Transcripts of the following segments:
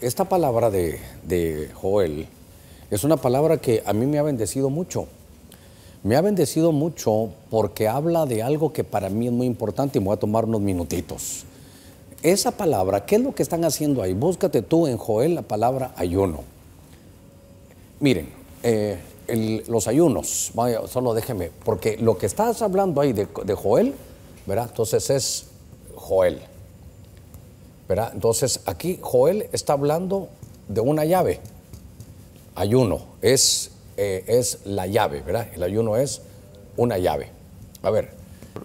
Esta palabra de Joel es una palabra que a mí me ha bendecido mucho. Me ha bendecido mucho porque habla de algo que para mí es muy importante y me voy a tomar unos minutitos. Esa palabra, ¿qué es lo que están haciendo ahí? Búscate tú en Joel la palabra ayuno. Miren, los ayunos, vaya, solo déjeme, porque lo que estás hablando ahí de Joel, ¿verdad? Entonces es Joel, ¿verdad? Entonces aquí Joel está hablando de una llave. Ayuno es la llave, ¿verdad? El ayuno es una llave. A ver,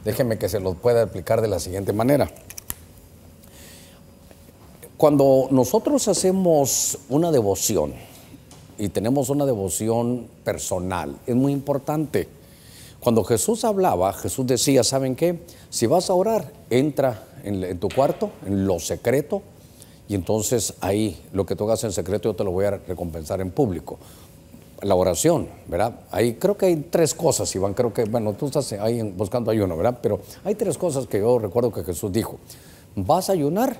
déjenme que se los pueda explicar de la siguiente manera. Cuando nosotros hacemos una devoción y tenemos una devoción personal, es muy importante. Cuando Jesús hablaba, Jesús decía, ¿saben qué? Si vas a orar, entra en tu cuarto, en lo secreto, y entonces ahí lo que tú hagas en secreto yo te lo voy a recompensar en público. La oración, ¿verdad? Ahí creo que hay tres cosas, Iván, creo que, bueno, tú estás ahí buscando ayuno, ¿verdad? Pero hay tres cosas que yo recuerdo que Jesús dijo. Vas a ayunar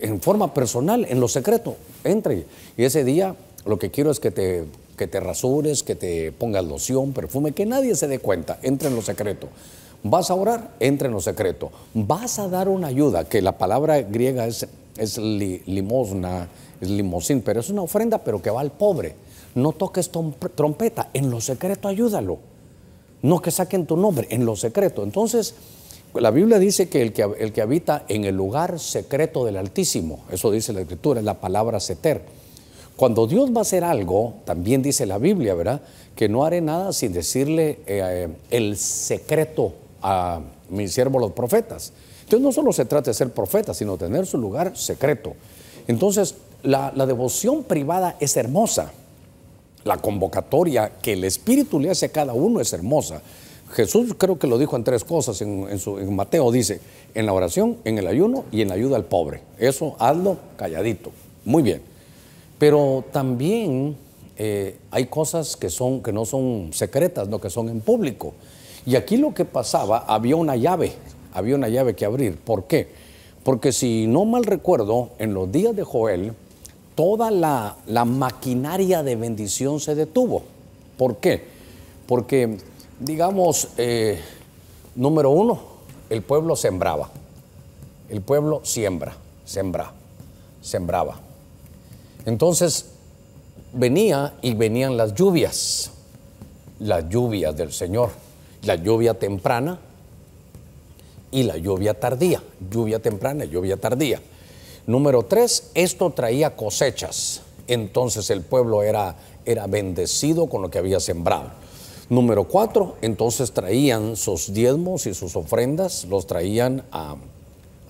en forma personal, en lo secreto, entre. Y ese día lo que quiero es que te rasures, que te pongas loción, perfume, que nadie se dé cuenta, entra en lo secreto. Vas a orar, entra en lo secreto. Vas a dar una ayuda, que la palabra griega es limosna, es limosín, pero es una ofrenda, pero que va al pobre. No toques trompeta, en lo secreto ayúdalo. No que saquen tu nombre, en lo secreto. Entonces, la Biblia dice que el que habita en el lugar secreto del Altísimo, eso dice la Escritura, es la palabra seter. Cuando Dios va a hacer algo, también dice la Biblia, ¿verdad? Que no haré nada sin decirle el secreto a mis siervos los profetas. Entonces no solo se trata de ser profeta, sino tener su lugar secreto. Entonces la devoción privada es hermosa. La convocatoria que el Espíritu le hace a cada uno es hermosa. Jesús creo que lo dijo en tres cosas, en Mateo dice, en la oración, en el ayuno y en la ayuda al pobre. Eso hazlo calladito. Muy bien. Pero también hay cosas que no son secretas, no, que son en público. Y aquí lo que pasaba, había una llave que abrir. ¿Por qué? Porque si no mal recuerdo, en los días de Joel, toda la maquinaria de bendición se detuvo. ¿Por qué? Porque, digamos, número uno, el pueblo sembraba. El pueblo sembraba. Entonces venían las lluvias del Señor, la lluvia temprana y la lluvia tardía, lluvia temprana y lluvia tardía. Número tres, esto traía cosechas, entonces el pueblo era bendecido con lo que había sembrado. Número cuatro, entonces traían sus diezmos y sus ofrendas, los traían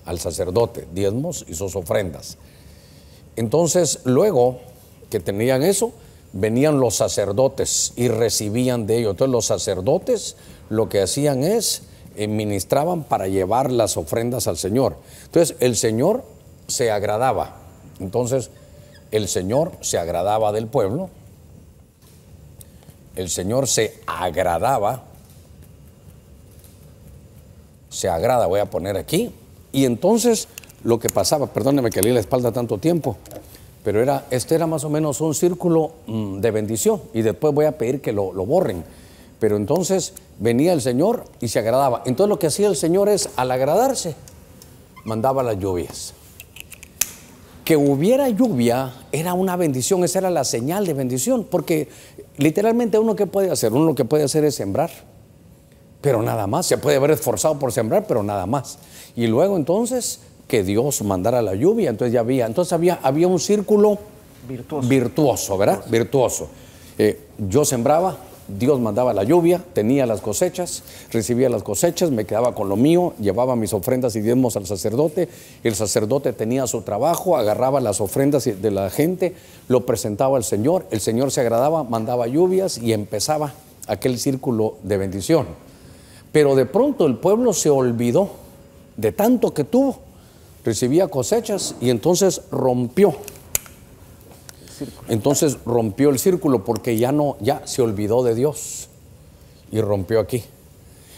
al sacerdote, diezmos y sus ofrendas. Entonces, luego que tenían eso, venían los sacerdotes y recibían de ellos. Entonces, los sacerdotes lo que hacían es ministraban para llevar las ofrendas al Señor. Entonces, el Señor se agradaba. Entonces, el Señor se agradaba del pueblo. El Señor se agrada, voy a poner aquí. Y entonces lo que pasaba, perdóneme que leí la espalda tanto tiempo, pero este era más o menos un círculo de bendición, y después voy a pedir que lo borren. Pero entonces venía el Señor y se agradaba. Entonces lo que hacía el Señor es, al agradarse, mandaba las lluvias. Que hubiera lluvia era una bendición, esa era la señal de bendición, porque literalmente uno que puede hacer, uno lo que puede hacer es sembrar, pero nada más. Se puede haber esforzado por sembrar, pero nada más. Y luego entonces que Dios mandara la lluvia, entonces había un círculo virtuoso, ¿verdad? Virtuoso. Yo sembraba, Dios mandaba la lluvia, tenía las cosechas, recibía las cosechas, me quedaba con lo mío, llevaba mis ofrendas y diezmos al sacerdote. El sacerdote tenía su trabajo, agarraba las ofrendas de la gente, lo presentaba al Señor, el Señor se agradaba, mandaba lluvias y empezaba aquel círculo de bendición. Pero de pronto el pueblo se olvidó de tanto que tuvo, recibía cosechas y entonces rompió el círculo porque ya se olvidó de Dios y rompió aquí.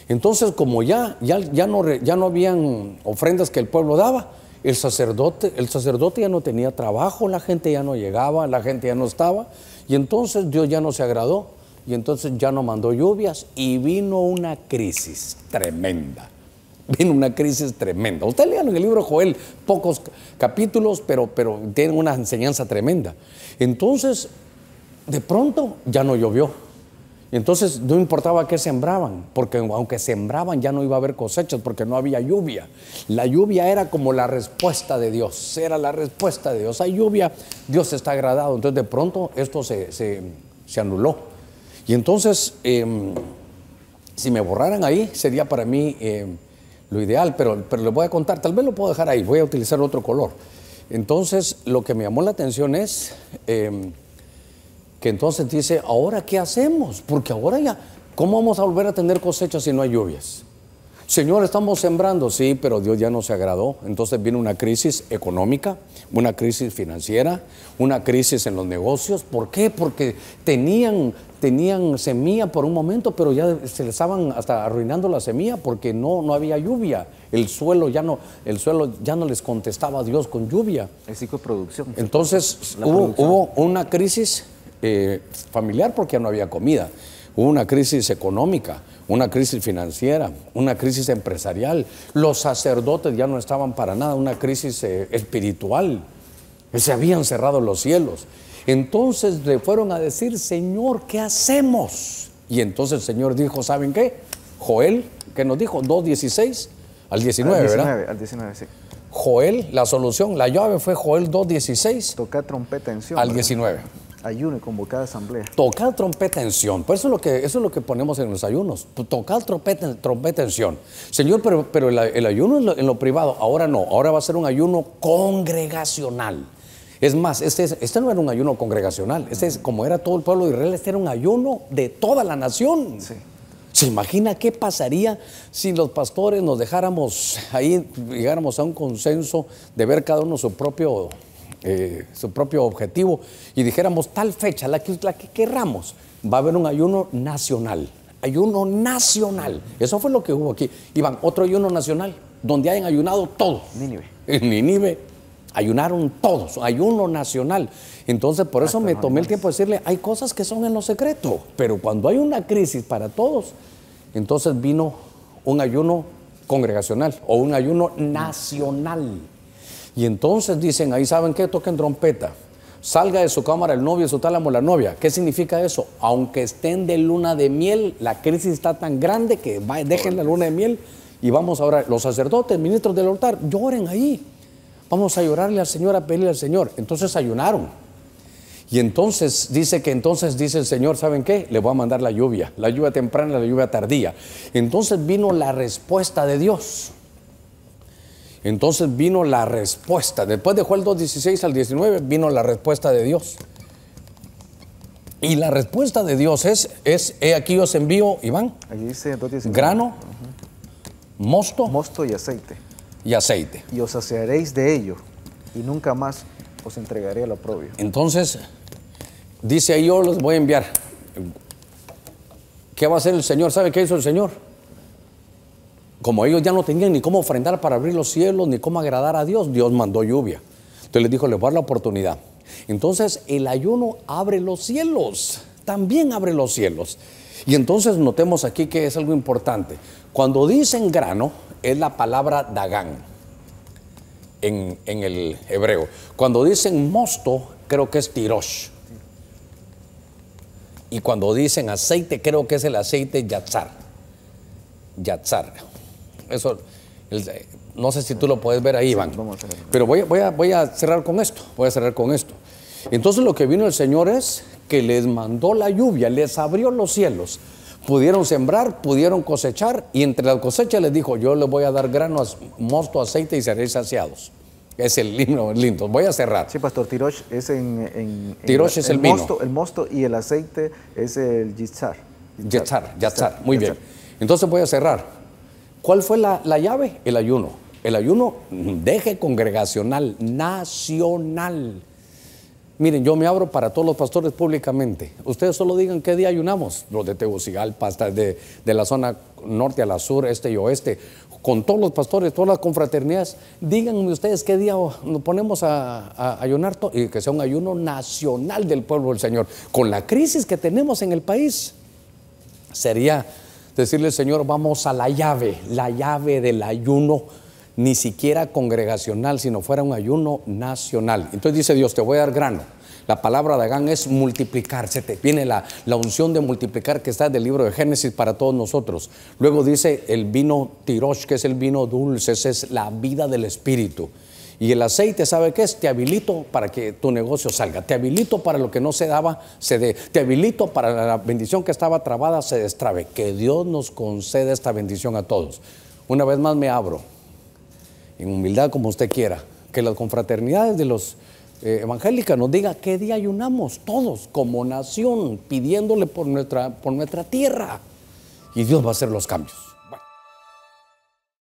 Entonces como ya no habían ofrendas que el pueblo daba, el sacerdote ya no tenía trabajo, la gente ya no llegaba, la gente ya no estaba, y entonces Dios ya no se agradó, y entonces ya no mandó lluvias, y vino una crisis tremenda. Vino una crisis tremenda. Usted lean en el libro de Joel, pocos capítulos, pero tienen una enseñanza tremenda. Entonces, de pronto, ya no llovió. Entonces no importaba qué sembraban, porque aunque sembraban ya no iba a haber cosechas porque no había lluvia. La lluvia era como la respuesta de Dios, era la respuesta de Dios. Hay lluvia, Dios está agradado. Entonces de pronto esto se anuló. Y entonces, si me borraran ahí, sería para mí lo ideal, pero les voy a contar, tal vez lo puedo dejar ahí, voy a utilizar otro color. Entonces lo que me llamó la atención es... que entonces dice, ¿ahora qué hacemos? Porque ahora ya, ¿cómo vamos a volver a tener cosechas si no hay lluvias? Señor, estamos sembrando, sí, pero Dios ya no se agradó. Entonces viene una crisis económica, una crisis financiera, una crisis en los negocios. ¿Por qué? Porque tenían semilla por un momento, pero ya se les estaban hasta arruinando la semilla porque no había lluvia. El suelo ya no les contestaba a Dios con lluvia. El ciclo de producción. Entonces hubo una crisis familiar porque ya no había comida, hubo una crisis económica, una crisis financiera, una crisis empresarial, los sacerdotes ya no estaban para nada, una crisis espiritual, se habían cerrado los cielos. Entonces le fueron a decir, Señor, ¿qué hacemos? Y entonces el Señor dijo, ¿saben qué? Joel, ¿qué nos dijo? 2:16 al 19, ¿verdad? Al 19, sí. Joel, la solución, la llave fue Joel 2:16 tocar trompeta en Sion, al ¿verdad? 19. Ayuno y convocada asamblea. Tocar trompeta en Sion. Por eso es lo que ponemos en los ayunos. Tocar trompeta en Sion. Señor, pero el ayuno en lo privado. Ahora no. Ahora va a ser un ayuno congregacional. Es más, este no era un ayuno congregacional. Como era todo el pueblo de Israel, este era un ayuno de toda la nación. Sí. ¿Se imagina qué pasaría si los pastores nos dejáramos ahí, llegáramos a un consenso de ver cada uno su propio objetivo y dijéramos tal fecha, la que querramos, va a haber un ayuno nacional? Ayuno nacional. Eso fue lo que hubo aquí. Iván, otro ayuno nacional, donde hayan ayunado todos. Nínive. En Nínive ayunaron todos, ayuno nacional. Entonces por eso me tomé el tiempo de decirle, hay cosas que son en lo secreto, pero cuando hay una crisis para todos, entonces vino un ayuno congregacional o un ayuno nacional. Y entonces dicen, ahí saben qué, toquen trompeta, salga de su cámara el novio y su tálamo la novia. ¿Qué significa eso? Aunque estén de luna de miel, la crisis está tan grande que dejen la luna de miel y vamos ahora, los sacerdotes, ministros del altar, lloren ahí. Vamos a llorarle al Señor, a pedirle al Señor. Entonces ayunaron. Y entonces dice el Señor, ¿saben qué? Le voy a mandar la lluvia temprana, la lluvia tardía. Entonces vino la respuesta de Dios. Entonces vino la respuesta. Después de Joel 2:16 al 19, vino la respuesta de Dios. Y la respuesta de Dios es he aquí os envío, Iván, Allí dice 2:19. Grano, mosto Mosto y aceite. y aceite. Y os saciaréis de ello, y nunca más os entregaré al oprobio. Entonces, dice ahí, yo los voy a enviar. ¿Qué va a hacer el Señor? ¿Sabe qué hizo el Señor? Como ellos ya no tenían ni cómo ofrendar para abrir los cielos, ni cómo agradar a Dios, Dios mandó lluvia. Entonces les dijo, les voy a dar la oportunidad. Entonces el ayuno abre los cielos, también abre los cielos. Y entonces notemos aquí que es algo importante. Cuando dicen grano, es la palabra dagán en el hebreo. Cuando dicen mosto, creo que es tirosh. Y cuando dicen aceite, creo que es el aceite yatzar. Eso, no sé si tú lo puedes ver ahí, Iván. Sí, pero voy a cerrar con esto. Entonces lo que vino el Señor es que les mandó la lluvia, les abrió los cielos. Pudieron sembrar, pudieron cosechar, y entre las cosechas les dijo, yo les voy a dar grano, mosto, aceite y seréis saciados. Es el lindo. Voy a cerrar. Sí, pastor, tirosh es tirosh es el vino. El mosto y el aceite es el yitzhar. Yatzar, muy bien. Entonces voy a cerrar. ¿Cuál fue la llave? El ayuno. El ayuno, deje congregacional, nacional. Miren, yo me abro para todos los pastores públicamente. Ustedes solo digan qué día ayunamos. Los de Tegucigalpa, hasta de la zona norte a la sur, este y oeste. con todos los pastores, todas las confraternidades, díganme ustedes qué día nos ponemos a ayunar, y que sea un ayuno nacional del pueblo del Señor. Con la crisis que tenemos en el país, sería decirle al Señor, vamos a la llave del ayuno, ni siquiera congregacional, sino fuera un ayuno nacional. Entonces dice Dios, te voy a dar grano. La palabra de Agán es multiplicarse. Te viene la unción de multiplicar que está del libro de Génesis para todos nosotros. Luego dice el vino tirosh, que es el vino dulce, esa es la vida del Espíritu. Y el aceite, ¿sabe qué es? Te habilito para que tu negocio salga. Te habilito para lo que no se daba, se dé. Te habilito para la bendición que estaba trabada, se destrabe. Que Dios nos conceda esta bendición a todos. Una vez más me abro, en humildad como usted quiera, que las confraternidades de los evangélicas nos diga qué día ayunamos todos como nación, pidiéndole por nuestra tierra. Y Dios va a hacer los cambios.